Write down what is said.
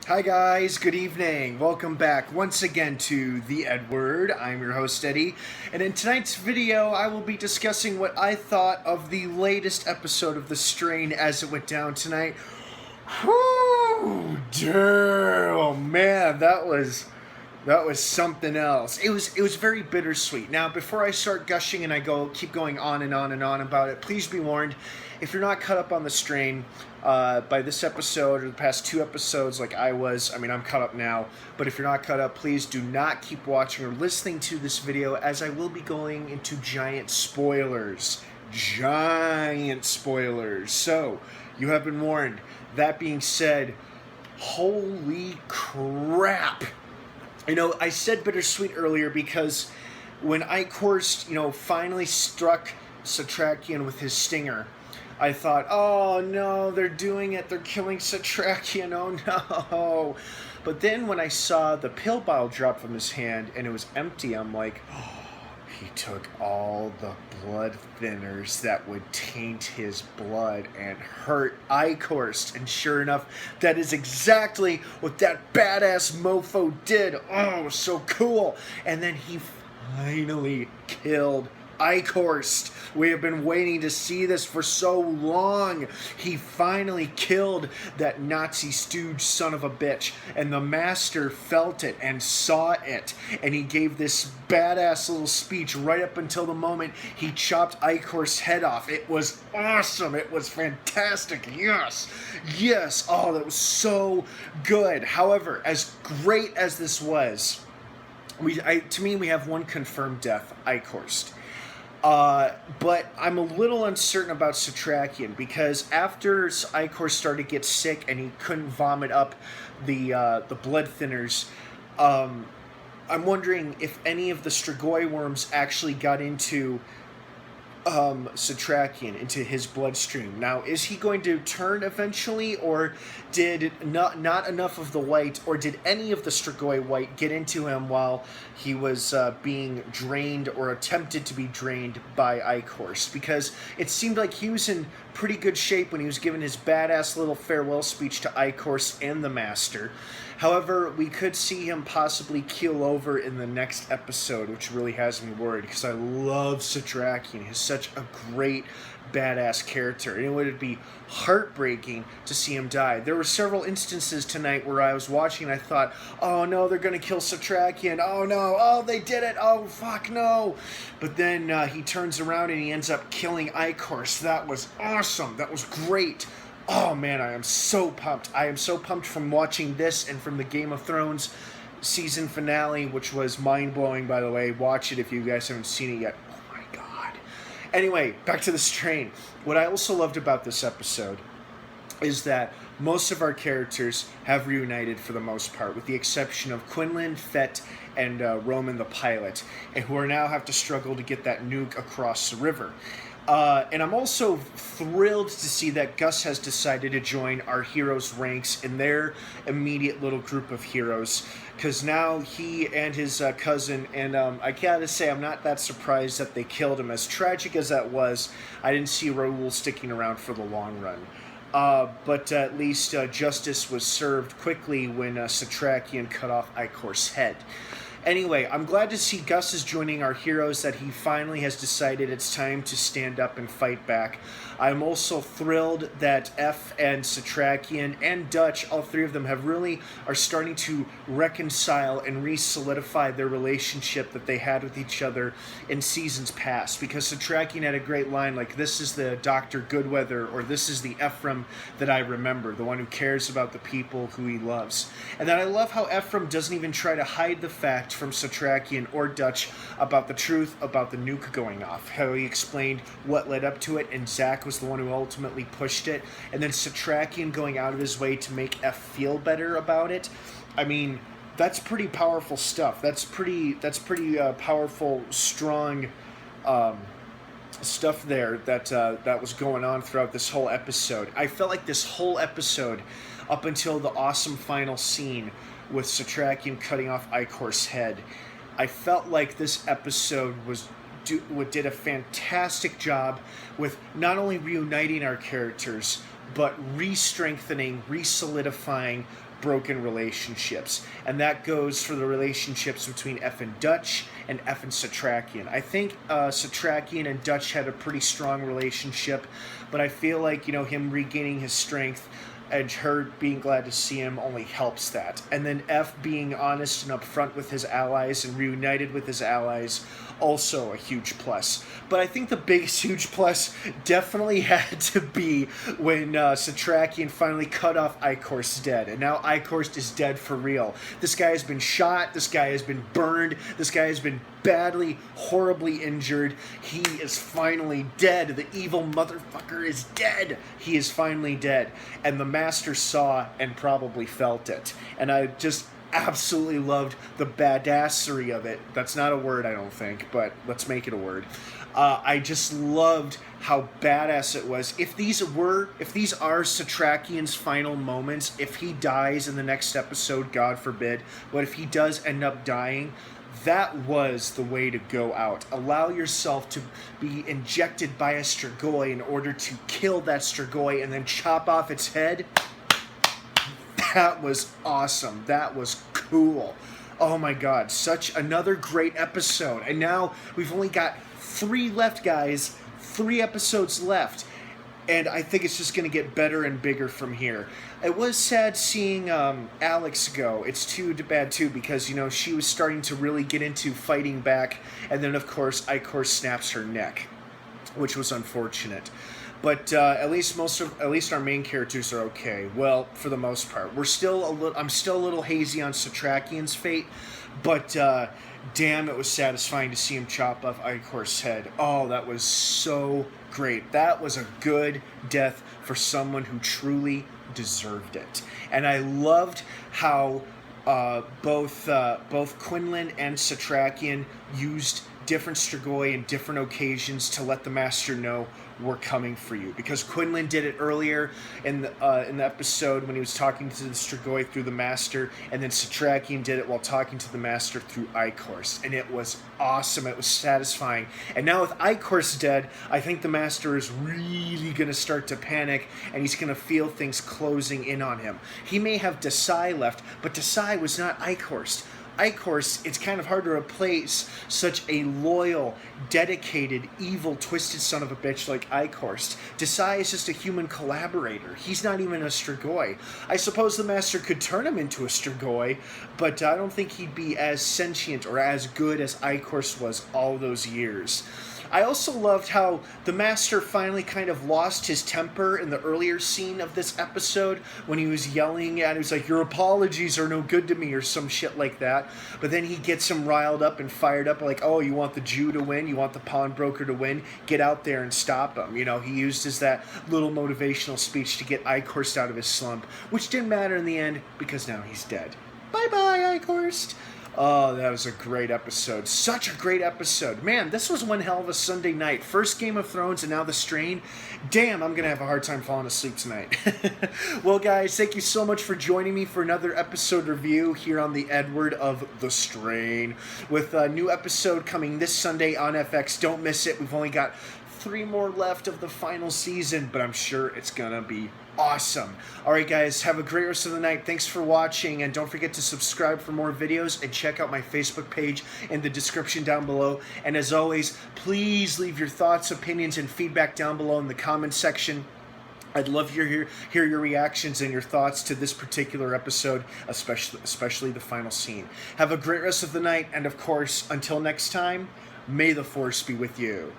Hi guys, good evening. Welcome back once again to the EdWord. I'm your host Eddie, and in tonight's video I will be discussing what I thought of the latest episode of The Strain as it went down tonight. Whew, oh man, that was something else. It was very bittersweet. Now, before I start gushing and keep going on and on and on about it, please be warned, if you're not caught up on The Strain by this episode or the past two episodes like I was, I'm caught up now, but if you're not caught up, please do not keep watching or listening to this video, as I will be going into giant spoilers. Giant spoilers. So, you have been warned. That being said, holy crap. I said bittersweet earlier because when Ichorst, finally struck Satrakian with his stinger, I thought, oh no, they're doing it, they're killing Satrakian, oh no. But then when I saw the pill bottle drop from his hand and it was empty, I'm like, oh, he took all the blood thinners that would taint his blood and hurt Ichorst. And sure enough, that is exactly what that badass mofo did. Oh, so cool. And then he finally killed Ichorst. We have been waiting to see this for so long. He finally killed that Nazi stooge son of a bitch, and the master felt it and saw it, and he gave this badass little speech right up until the moment he chopped Ichorst's head off. It was awesome. It was fantastic. Yes. Yes. Oh, that was so good. However, as great as this was, to me, we have one confirmed death, Ichorst. But I'm a little uncertain about Satrakian, because after Ichorst started to get sick and he couldn't vomit up the blood thinners, I'm wondering if any of the Strigoi worms actually got into Satrakian, into his bloodstream. Now, is he going to turn eventually, or did not enough of the white, or did any of the Strigoi white get into him while he was being drained or attempted to be drained by Ichorst? Because it seemed like he was in pretty good shape when he was giving his badass little farewell speech to Ichorst and the Master. However, we could see him possibly keel over in the next episode, which really has me worried, because I love Satrakian. He's such a great, badass character, and it would be heartbreaking to see him die. There were several instances tonight where I was watching and I thought, oh no, they're going to kill Satrakian. Oh no, oh they did it, oh fuck no. But then he turns around and he ends up killing Ichorst. That was awesome. That was great. Oh man, I am so pumped. I am so pumped from watching this and from the Game of Thrones season finale, which was mind-blowing, by the way. Watch it if you guys haven't seen it yet. Oh my god. Anyway, back to The Strain. What I also loved about this episode is that most of our characters have reunited for the most part, with the exception of Quinlan, Fett, and Roman the pilot, and who are now have to struggle to get that nuke across the river. And I'm also thrilled to see that Gus has decided to join our heroes' ranks in their immediate little group of heroes, because now he and his cousin, and I gotta say, I'm not that surprised that they killed him. As tragic as that was, I didn't see Raoul sticking around for the long run. But at least justice was served quickly when Satrakian cut off Ichorst's head. Anyway, I'm glad to see Gus is joining our heroes, that he finally has decided it's time to stand up and fight back. I'm also thrilled that F and Satrakian and Dutch, all three of them, are starting to reconcile and re-solidify their relationship that they had with each other in seasons past. Because Satrakian had a great line like, this is the Dr. Goodweather, or this is the Ephraim that I remember, the one who cares about the people who he loves. And then I love how Ephraim doesn't even try to hide the fact from Satrakian or Dutch about the truth about the nuke going off. How he explained what led up to it, and Zach was the one who ultimately pushed it, and then Satrakian going out of his way to make F feel better about it. That's pretty powerful stuff. That's pretty powerful, strong stuff there that was going on throughout this whole episode. I felt like this whole episode, up until the awesome final scene with Satrakian cutting off Ichorst's head, I felt like this episode did a fantastic job with not only reuniting our characters, but re-strengthening, re-solidifying broken relationships. And that goes for the relationships between F and Dutch and F and Satrakian. I think Satrakian and Dutch had a pretty strong relationship, but I feel like, him regaining his strength and her being glad to see him only helps that. And then F being honest and upfront with his allies and reunited with his allies, also a huge plus. But I think the biggest huge plus definitely had to be when Satrakian finally cut off Icor's dead. And now Icor's is dead for real. This guy has been shot. This guy has been burned. This guy has been badly, horribly injured. He is finally dead. The evil motherfucker is dead. He is finally dead. And the Master saw and probably felt it. And I just absolutely loved the badassery of it. That's not a word, I don't think, but let's make it a word. I just loved how badass it was. If these are Satrakian's final moments, if he dies in the next episode, God forbid, but if he does end up dying, that was the way to go out. Allow yourself to be injected by a Strigoi in order to kill that Strigoi and then chop off its head. That was awesome. That was cool. Oh my God, such another great episode. And now we've only got 3 left, guys. 3 episodes left. And I think it's just going to get better and bigger from here. It was sad seeing Alex go. It's too bad, too, because, she was starting to really get into fighting back. And then, of course, Icor snaps her neck, which was unfortunate. But at least our main characters are okay. Well, for the most part, I'm still a little hazy on Satrakian's fate, but damn, it was satisfying to see him chop off Icor's head. Oh, that was so great. That was a good death for someone who truly deserved it. And I loved how both Quinlan and Satrakian used different Strigoi in different occasions to let the Master know we're coming for you. Because Quinlan did it earlier in the episode when he was talking to the Strigoi through the Master, and then Satrakian did it while talking to the Master through Icor's, and it was awesome. It was satisfying. And now with Icor's dead, I think the Master is really going to start to panic, and he's going to feel things closing in on him. He may have Desai left, but Desai was not Icor's. Icor's, it's kind of hard to replace such a loyal, dedicated, evil, twisted son of a bitch like Icor's. Desai is just a human collaborator. He's not even a Strigoi. I suppose the Master could turn him into a Strigoi, but I don't think he'd be as sentient or as good as Icor's was all those years. I also loved how the Master finally kind of lost his temper in the earlier scene of this episode when he was yelling at him. He was like, your apologies are no good to me, or some shit like that. But then he gets him riled up and fired up, like, oh, you want the Jew to win? You want the pawnbroker to win? Get out there and stop him. He used as that little motivational speech to get Icorst out of his slump, which didn't matter in the end because now he's dead. Bye-bye, Icorst. Oh, that was a great episode. Such a great episode. Man, this was one hell of a Sunday night. First Game of Thrones and now The Strain. Damn, I'm going to have a hard time falling asleep tonight. Well, guys, thank you so much for joining me for another episode review here on the EdWord of The Strain. With a new episode coming this Sunday on FX. Don't miss it. We've only got 3 more left of the final season, but I'm sure it's going to be awesome. Alright guys, have a great rest of the night. Thanks for watching, and don't forget to subscribe for more videos and check out my Facebook page in the description down below. And as always, please leave your thoughts, opinions, and feedback down below in the comments section. I'd love to hear your reactions and your thoughts to this particular episode, especially the final scene. Have a great rest of the night, and of course, until next time, may the Force be with you.